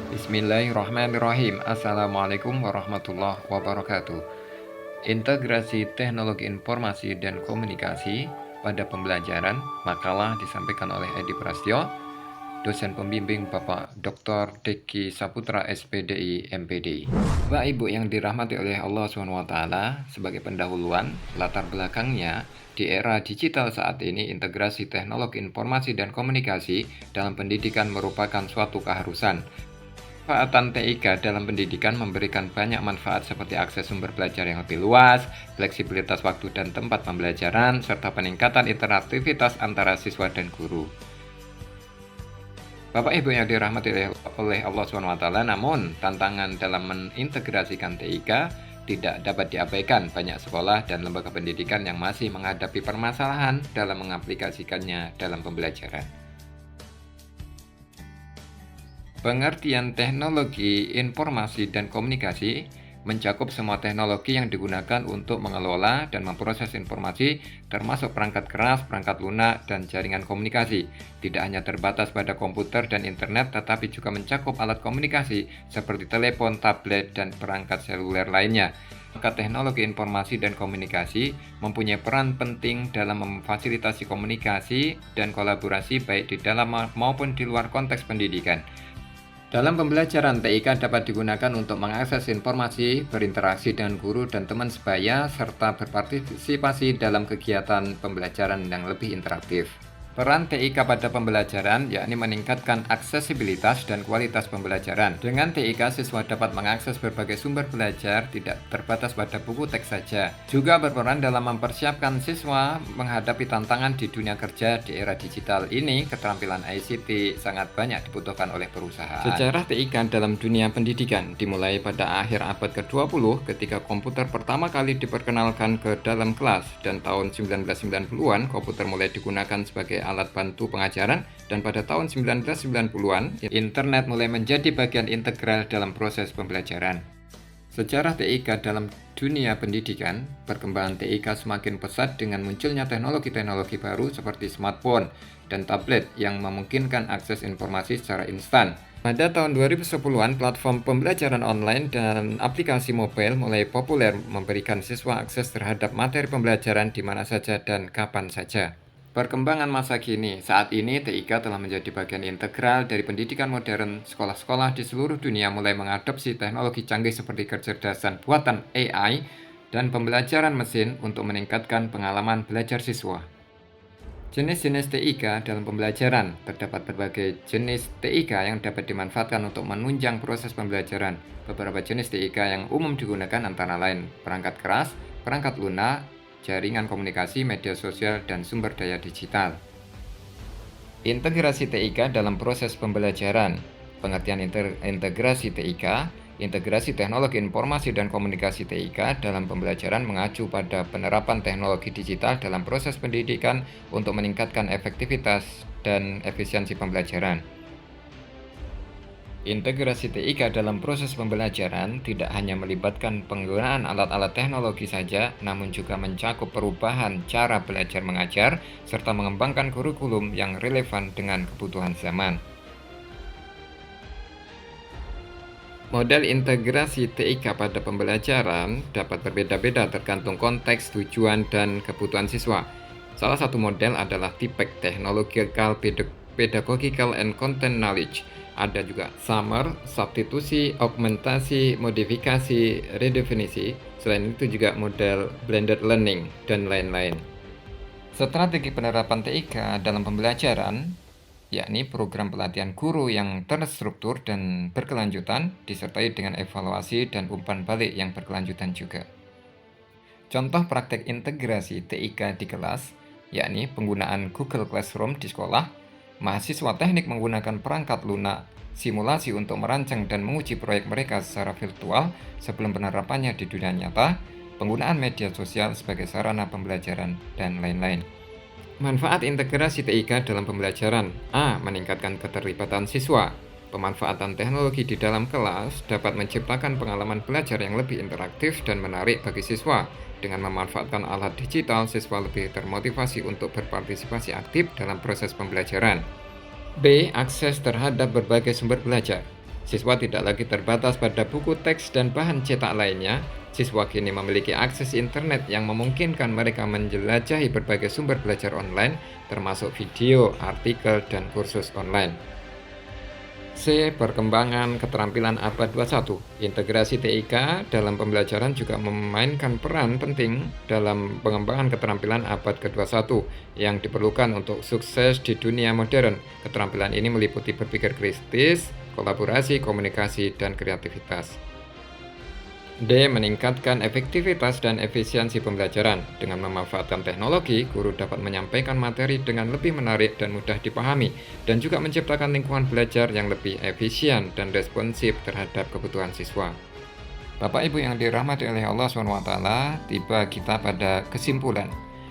Bismillahirrahmanirrahim. Assalamualaikum warahmatullahi wabarakatuh. Integrasi teknologi informasi dan komunikasi pada pembelajaran, makalah disampaikan oleh Edi Prastyo, dosen pembimbing Bapak Dr. Deki Saputra SPDI MPD. Bapak Ibu yang dirahmati oleh Allah SWT, sebagai pendahuluan, latar belakangnya di era digital saat ini, integrasi teknologi informasi dan komunikasi dalam pendidikan merupakan suatu keharusan. Manfaatan TIK dalam pendidikan memberikan banyak manfaat seperti akses sumber belajar yang lebih luas, fleksibilitas waktu dan tempat pembelajaran, serta peningkatan interaktivitas antara siswa dan guru. Bapak Ibu yang dirahmati oleh Allah SWT, namun tantangan dalam mengintegrasikan TIK tidak dapat diabaikan. Banyak sekolah dan lembaga pendidikan yang masih menghadapi permasalahan dalam mengaplikasikannya dalam pembelajaran. Pengertian teknologi informasi dan komunikasi mencakup semua teknologi yang digunakan untuk mengelola dan memproses informasi, termasuk perangkat keras, perangkat lunak, dan jaringan komunikasi. Tidak hanya terbatas pada komputer dan internet, tetapi juga mencakup alat komunikasi seperti telepon, tablet, dan perangkat seluler lainnya. Maka teknologi informasi dan komunikasi mempunyai peran penting dalam memfasilitasi komunikasi dan kolaborasi baik di dalam maupun di luar konteks pendidikan. Dalam pembelajaran, TIK dapat digunakan untuk mengakses informasi, berinteraksi dengan guru dan teman sebaya, serta berpartisipasi dalam kegiatan pembelajaran yang lebih interaktif. Peran TIK pada pembelajaran yakni meningkatkan aksesibilitas dan kualitas pembelajaran. Dengan TIK, siswa dapat mengakses berbagai sumber belajar, tidak terbatas pada buku teks saja. Juga berperan dalam mempersiapkan siswa menghadapi tantangan di dunia kerja di era digital ini. Keterampilan ICT sangat banyak dibutuhkan oleh perusahaan. Sejarah TIK dalam dunia pendidikan dimulai pada akhir abad ke-20 ketika komputer pertama kali diperkenalkan ke dalam kelas, dan tahun 1990-an komputer mulai digunakan sebagai alat bantu pengajaran, dan pada tahun 1990-an internet mulai menjadi bagian integral dalam proses pembelajaran. Sejarah TIK dalam dunia pendidikan, perkembangan TIK semakin pesat dengan munculnya teknologi-teknologi baru seperti smartphone dan tablet yang memungkinkan akses informasi secara instan. Pada tahun 2010-an, platform pembelajaran online dan aplikasi mobile mulai populer, memberikan siswa akses terhadap materi pembelajaran di mana saja dan kapan saja. Perkembangan masa kini, saat ini TIK telah menjadi bagian integral dari pendidikan modern. Sekolah-sekolah di seluruh dunia mulai mengadopsi teknologi canggih seperti kecerdasan buatan AI dan pembelajaran mesin untuk meningkatkan pengalaman belajar siswa. Jenis-jenis TIK dalam pembelajaran. Terdapat berbagai jenis TIK yang dapat dimanfaatkan untuk menunjang proses pembelajaran. Beberapa jenis TIK yang umum digunakan antara lain perangkat keras, perangkat lunak, jaringan komunikasi, media sosial, dan sumber daya digital. Integrasi TIK dalam proses pembelajaran. Pengertian integrasi TIK, integrasi teknologi informasi dan komunikasi TIK dalam pembelajaran mengacu pada penerapan teknologi digital dalam proses pendidikan untuk meningkatkan efektivitas dan efisiensi pembelajaran. Integrasi TIK dalam proses pembelajaran tidak hanya melibatkan penggunaan alat-alat teknologi saja, namun juga mencakup perubahan cara belajar mengajar, serta mengembangkan kurikulum yang relevan dengan kebutuhan zaman. Model integrasi TIK pada pembelajaran dapat berbeda-beda tergantung konteks, tujuan, dan kebutuhan siswa. Salah satu model adalah TPEC, Technological, Pedagogical, and Content Knowledge. Ada juga summer, substitusi, augmentasi, modifikasi, redefinisi. Selain itu juga model blended learning, dan lain-lain. Strategi penerapan TIK dalam pembelajaran, yakni program pelatihan guru yang terstruktur dan berkelanjutan, disertai dengan evaluasi dan umpan balik yang berkelanjutan juga. Contoh praktek integrasi TIK di kelas, yakni penggunaan Google Classroom di sekolah. Mahasiswa teknik menggunakan perangkat lunak simulasi untuk merancang dan menguji proyek mereka secara virtual sebelum penerapannya di dunia nyata, penggunaan media sosial sebagai sarana pembelajaran, dan lain-lain. Manfaat integrasi TIK dalam pembelajaran. A. Meningkatkan keterlibatan siswa. Pemanfaatan teknologi di dalam kelas dapat menciptakan pengalaman belajar yang lebih interaktif dan menarik bagi siswa. Dengan memanfaatkan alat digital, siswa lebih termotivasi untuk berpartisipasi aktif dalam proses pembelajaran. B. Akses terhadap berbagai sumber belajar. Siswa tidak lagi terbatas pada buku teks dan bahan cetak lainnya. Siswa kini memiliki akses internet yang memungkinkan mereka menjelajahi berbagai sumber belajar online, termasuk video, artikel, dan kursus online. C. Perkembangan keterampilan abad 21. Integrasi TIK dalam pembelajaran juga memainkan peran penting dalam pengembangan keterampilan abad ke-21 yang diperlukan untuk sukses di dunia modern. Keterampilan ini meliputi berpikir kritis, kolaborasi, komunikasi, dan kreativitas. D. Meningkatkan efektivitas dan efisiensi pembelajaran. Dengan memanfaatkan teknologi, guru dapat menyampaikan materi dengan lebih menarik dan mudah dipahami, dan juga menciptakan lingkungan belajar yang lebih efisien dan responsif terhadap kebutuhan siswa. Bapak Ibu yang dirahmati oleh Allah SWT, tiba kita pada kesimpulan.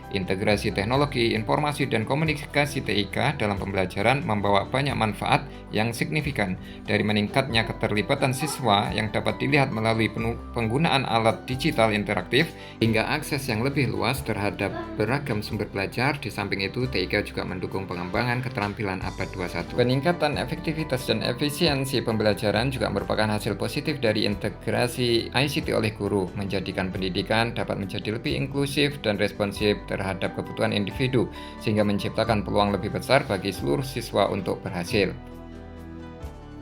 Integrasi teknologi, informasi, dan komunikasi TIK dalam pembelajaran membawa banyak manfaat yang signifikan, dari meningkatnya keterlibatan siswa yang dapat dilihat melalui penggunaan alat digital interaktif hingga akses yang lebih luas terhadap beragam sumber belajar. Di samping itu, TIK juga mendukung pengembangan keterampilan abad 21. Peningkatan efektivitas dan efisiensi pembelajaran juga merupakan hasil positif dari integrasi ICT oleh guru, menjadikan pendidikan dapat menjadi lebih inklusif dan responsif terhadap kebutuhan individu, sehingga menciptakan peluang lebih besar bagi seluruh siswa untuk berhasil.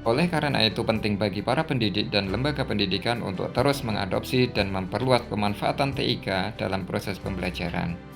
Oleh karena itu, penting bagi para pendidik dan lembaga pendidikan untuk terus mengadopsi dan memperluas pemanfaatan TIK dalam proses pembelajaran.